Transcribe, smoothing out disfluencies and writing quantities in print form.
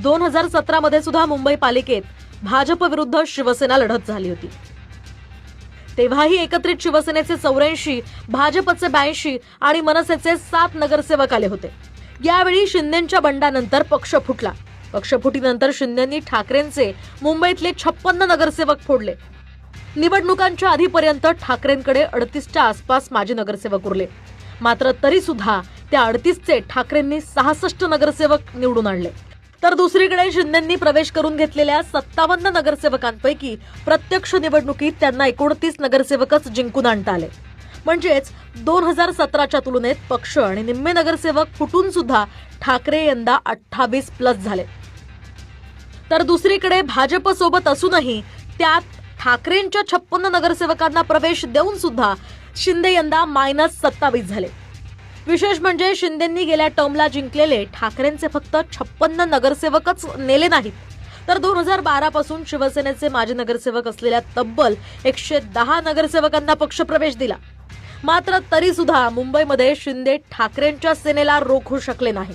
2017 मध्ये सुद्धा मुंबई पालिकेत भाजप विरुद्ध शिवसेना लढत झाली होती। तेव्हाही एकत्रित शिवसेनेचे 84, भाजपचे 82 आणि मनसेचे 7 नगरसेवक आले होते। यावेळी शिंदेंच्या बंडानंतर पक्ष फुटला। पक्षफुटीनंतर शिंदेंनी ठाकरेंचे मुंबईतले 56 नगरसेवक फोडले। निवडणुकांच्या आधीपर्यंत ठाकरेंकडे 38च्या आसपास माजी नगरसेवक उरले, मात्र तरी सुद्धा त्या 38चे ठाकरेंनी 66 नगरसेवक निवडून आणले। तर दुसरीकडे शिंदेंनी प्रवेश करून घेतलेल्या 57 नगरसेवकांपैकी प्रत्यक्ष निवडणुकीत त्यांना 29 नगरसेवकच जिंकून आणता आले। म्हणजेच 2017च्या तुलनेत पक्ष आणि निम्मे नगरसेवक फुटून सुद्धा ठाकरे यंदा 28+ झाले। तर दुसरीकडे भाजप सोबत असूनही त्यात ठाकरेंच्या 56 नगरसेवकांना प्रवेश देऊन सुद्धा शिंदे यंदा -27 झाले। विशेष म्हणजे शिंदेंनी गेल्या टर्मला जिंकलेले ठाकरेंचे फक्त 56 नगरसेवकच नेले नाहीत, तर 2012 पासून शिवसेनेचे माजी नगरसेवक असलेल्या तब्बल 110 नगरसेवकांना पक्षप्रवेश दिला। मात्र तरी सुद्धा मुंबईमध्ये शिंदे ठाकरेंच्या सेनेला रोखू शकले नाही।